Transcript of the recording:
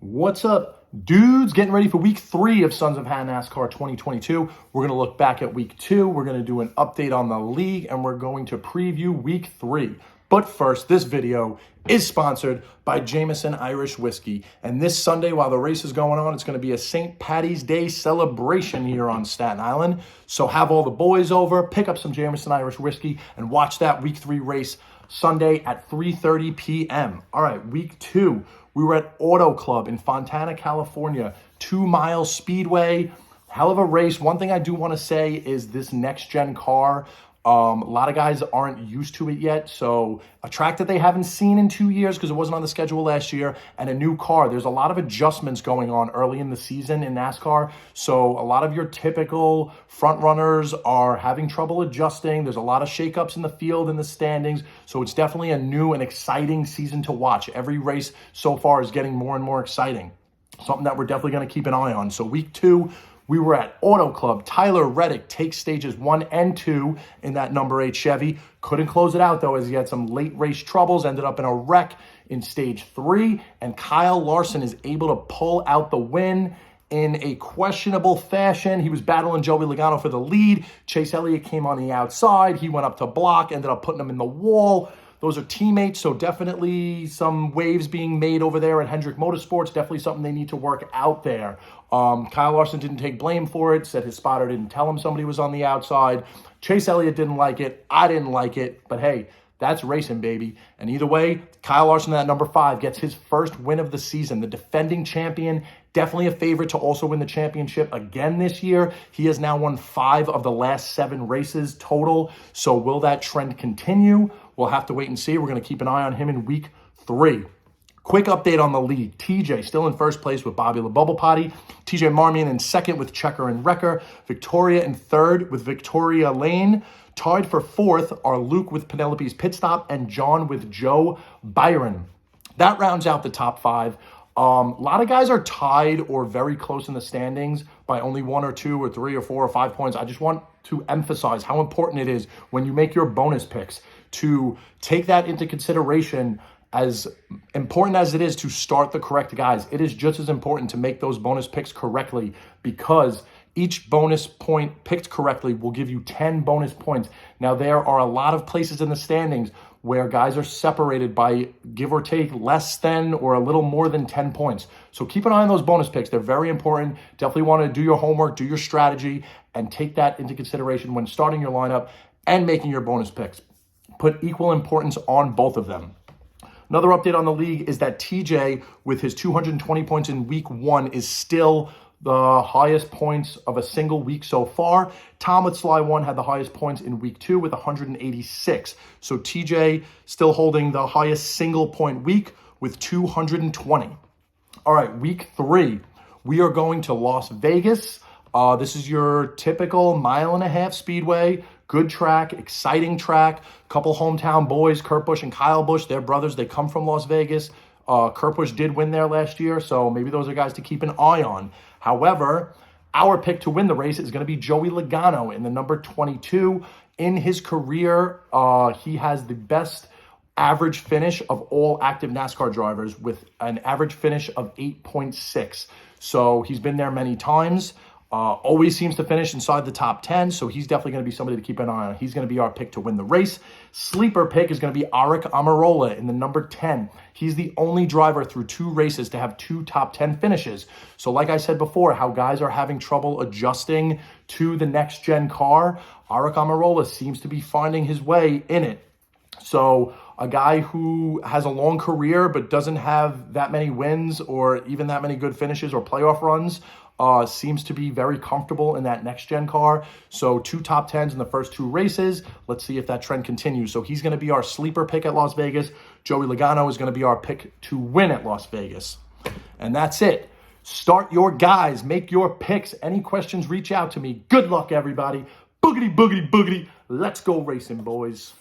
What's up, dudes? Getting ready for week 3 of Sons of Han NASCAR 2022. We're going to look back at week 2. We're going to do an update on the league, and we're going to preview week 3. But first, this video is sponsored by Jameson Irish Whiskey. And this Sunday, while the race is going on, it's going to be a St. Patty's Day celebration here on Staten Island. So have all the boys over, pick up some Jameson Irish Whiskey, and watch that week 3 race Sunday at 3:30 p.m. All right, week 2. We were at Auto Club in Fontana, California, 2 Mile Speedway. Hell of a race. One thing I do want to say is this next-gen car, a lot of guys aren't used to it yet. So a track that they haven't seen in 2 years because it wasn't on the schedule last year, and a new car. There's a lot of adjustments going on early in the season in NASCAR. So a lot of your typical front runners are having trouble adjusting. There's a lot of shakeups in the field and the standings. So it's definitely a new and exciting season to watch. Every race so far is getting more and more exciting. Something that we're definitely going to keep an eye on. So week 2, we were at Auto Club. Tyler Reddick takes stages 1 and 2 in that number 8 Chevy. Couldn't close it out, though, as he had some late race troubles. Ended up in a wreck in stage 3. And Kyle Larson is able to pull out the win in a questionable fashion. He was battling Joey Logano for the lead. Chase Elliott came on the outside. He went up to block, ended up putting him in the wall. Those are teammates, so definitely some waves being made over there at Hendrick Motorsports. Definitely something they need to work out there. Kyle Larson didn't take blame for it, said his spotter didn't tell him somebody was on the outside. Chase Elliott didn't like it. I didn't like it, but hey, that's racing, baby. And either way, Kyle Larson at number 5 gets his first win of the season. The defending champion, definitely a favorite to also win the championship again this year. He has now won 5 of the last 7 races total. So will that trend continue? We'll have to wait and see. We're going to keep an eye on him in week 3. Quick update on the lead. TJ still in first place with Bobby LaBubble Potty. TJ Marmion in second with Checker and Wrecker. Victoria in third with Victoria Lane. Tied for 4th are Luke with Penelope's Pit Stop and John with Joe Byron. That rounds out the top 5. A lot of guys are tied or very close in the standings by only 1 or 2 or 3 or 4 or 5 points. I just want to emphasize how important it is when you make your bonus picks to take that into consideration. As important as it is to start the correct guys, it is just as important to make those bonus picks correctly, because each bonus point picked correctly will give you 10 bonus points. Now, there are a lot of places in the standings where guys are separated by give or take less than or a little more than 10 points. So keep an eye on those bonus picks. They're very important. Definitely want to do your homework, do your strategy, and take that into consideration when starting your lineup and making your bonus picks. Put equal importance on both of them. Another update on the league is that TJ, with his 220 points in week 1, is still the highest points of a single week so far. Tom with Sly 1 had the highest points in week 2 with 186. So TJ still holding the highest single point week with 220. All right, week 3, we are going to Las Vegas. This is your typical 1.5 mile speedway. Good track, exciting track. Couple hometown boys, Kurt Busch and Kyle Busch. They're brothers. They come from Las Vegas. Kurt Busch did win there last year, so maybe those are guys to keep an eye on. However, our pick to win the race is going to be Joey Logano in the number 22. In his career, he has the best average finish of all active NASCAR drivers with an average finish of 8.6. So he's been there many times. Always seems to finish inside the top 10, so he's definitely going to be somebody to keep an eye on. He's going to be our pick to win the race. Sleeper pick is going to be Aric Almirola in the number 10. He's the only driver through 2 races to have 2 top 10 finishes. So like I said before, how guys are having trouble adjusting to the next-gen car, Aric Almirola seems to be finding his way in it. So a guy who has a long career but doesn't have that many wins or even that many good finishes or playoff runs, seems to be very comfortable in that next-gen car. So 2 top 10s in the first 2 races. Let's see if that trend continues. So he's going to be our sleeper pick at Las Vegas. Joey Logano is going to be our pick to win at Las Vegas. And that's it. Start your guys. Make your picks. Any questions, reach out to me. Good luck, everybody. Boogity, boogity, boogity. Let's go racing, boys.